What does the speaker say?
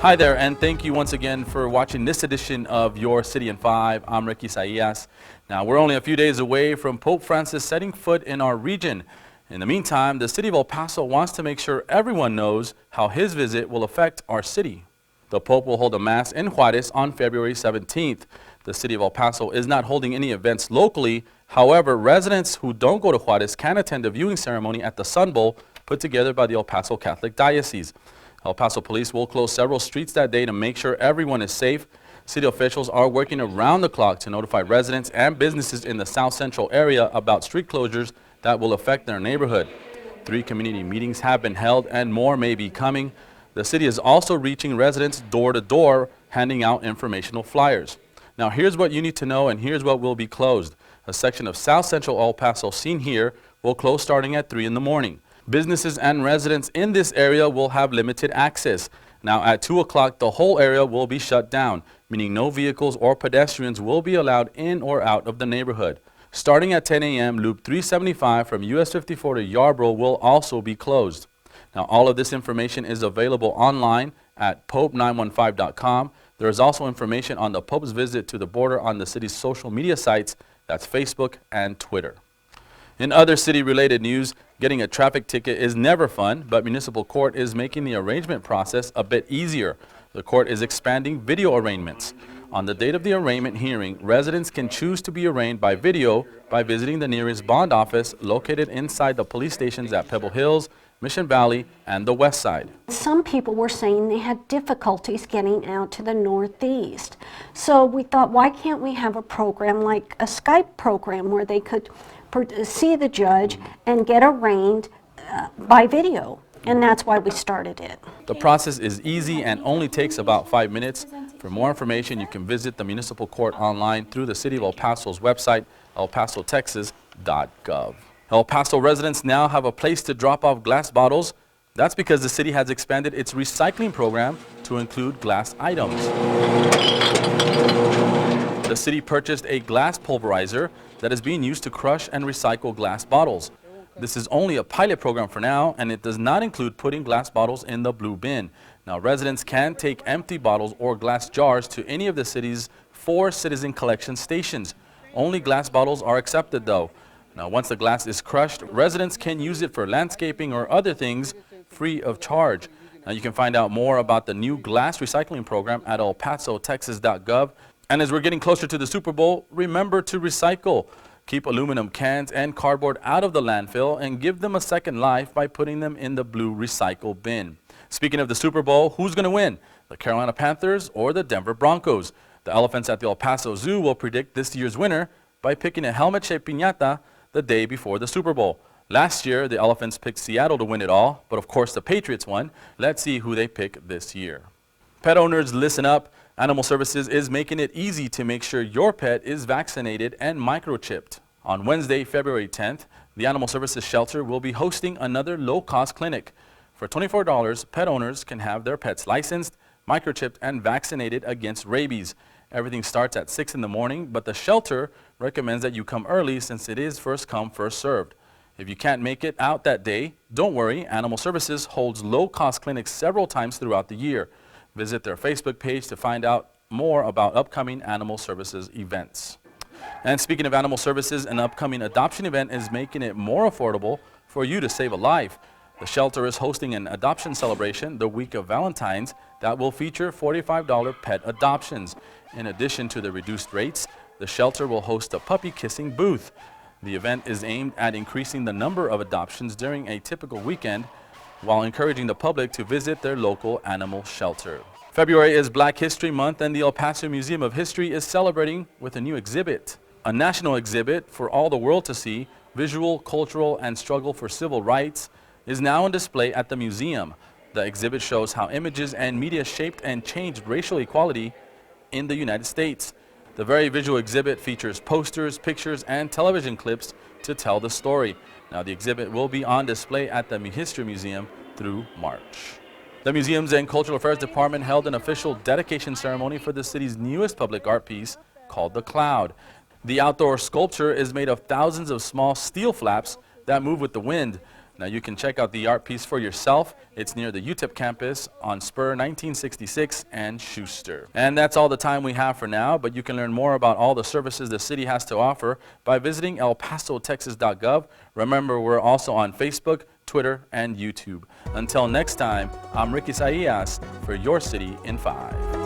Hi there, and thank you once again for watching this edition of Your City in 5. I'm Ricky Saillas. Now, we're only a few days away from Pope Francis setting foot in our region. In the meantime, the city of El Paso wants to make sure everyone knows how his visit will affect our city. The Pope will hold a Mass in Juarez on February 17th. The city of El Paso is not holding any events locally. However, residents who don't go to Juarez can attend a viewing ceremony at the Sun Bowl put together by the El Paso Catholic Diocese. El Paso police will close several streets that day to make sure everyone is safe. City officials are working around the clock to notify residents and businesses in the South Central area about street closures that will affect their neighborhood. 3 community meetings have been held and more may be coming. The city is also reaching residents door to door, handing out informational flyers. Now here's what you need to know and here's what will be closed. A section of South Central El Paso seen here will close starting at 3 in the morning. Businesses and residents in this area will have limited access. Now at 2 o'clock, the whole area will be shut down, meaning no vehicles or pedestrians will be allowed in or out of the neighborhood. Starting at 10 a.m., Loop 375 from US 54 to Yarborough will also be closed. Now all of this information is available online at pope915.com. There is also information on the Pope's visit to the border on the city's social media sites, that's Facebook and Twitter. In other city-related news, getting a traffic ticket is never fun, but municipal court is making the arrangement process a bit easier. The court is expanding video arraignments. On the date of the arraignment hearing, residents can choose to be arraigned by video by visiting the nearest bond office located inside the police stations at Pebble Hills, Mission Valley, and the West Side. Some people were saying they had difficulties getting out to the Northeast. So we thought, why can't we have a program like a Skype program where they could see the judge and get arraigned by video? And that's why we started it. The process is easy and only takes about 5 minutes. For more information, you can visit the municipal court online through the City of El Paso's website, elpasotexas.gov. El Paso residents now have a place to drop off glass bottles. That's because the city has expanded its recycling program to include glass items. The city purchased a glass pulverizer that is being used to crush and recycle glass bottles. This is only a pilot program for now, and it does not include putting glass bottles in the blue bin. Now, residents can take empty bottles or glass jars to any of the city's 4 citizen collection stations. Only glass bottles are accepted, though. Now, once the glass is crushed, residents can use it for landscaping or other things free of charge. Now, you can find out more about the new glass recycling program at elpasotexas.gov. And as we're getting closer to the Super Bowl, remember to recycle. Keep aluminum cans and cardboard out of the landfill and give them a second life by putting them in the blue recycle bin. Speaking of the Super Bowl, who's going to win? The Carolina Panthers or the Denver Broncos? The elephants at the El Paso Zoo will predict this year's winner by picking a helmet-shaped piñata the day before the Super Bowl. Last year, the elephants picked Seattle to win it all, but of course the Patriots won. Let's see who they pick this year. Pet owners, listen up. Animal Services is making it easy to make sure your pet is vaccinated and microchipped. On Wednesday, February 10th, the Animal Services Shelter will be hosting another low-cost clinic. For $24, pet owners can have their pets licensed, microchipped, and vaccinated against rabies. Everything starts at 6 in the morning, but the shelter recommends that you come early since it is first come, first served. If you can't make it out that day, don't worry. Animal Services holds low-cost clinics several times throughout the year. Visit their Facebook page to find out more about upcoming Animal Services events. And speaking of Animal Services, an upcoming adoption event is making it more affordable for you to save a life. The shelter is hosting an adoption celebration the week of Valentine's that will feature $45 pet adoptions. In addition to the reduced rates, the shelter will host a puppy kissing booth. The event is aimed at increasing the number of adoptions during a typical weekend, while encouraging the public to visit their local animal shelter. February is Black History Month, and the El Paso Museum of History is celebrating with a new exhibit. A national exhibit for all the world to see, Visual, Cultural, and Struggle for Civil Rights, is now on display at the museum. The exhibit shows how images and media shaped and changed racial equality in the United States. The very visual exhibit features posters, pictures, and television clips to tell the story. Now, the exhibit will be on display at the History Museum through March. The Museums and Cultural Affairs Department held an official dedication ceremony for the city's newest public art piece called The Cloud. The outdoor sculpture is made of thousands of small steel flaps that move with the wind. Now you can check out the art piece for yourself. It's near the UTEP campus on Spur 1966 and Schuster. And that's all the time we have for now, but you can learn more about all the services the city has to offer by visiting elpasotexas.gov. Remember, we're also on Facebook, Twitter, and YouTube. Until next time, I'm Ricky Saillas for Your City in 5.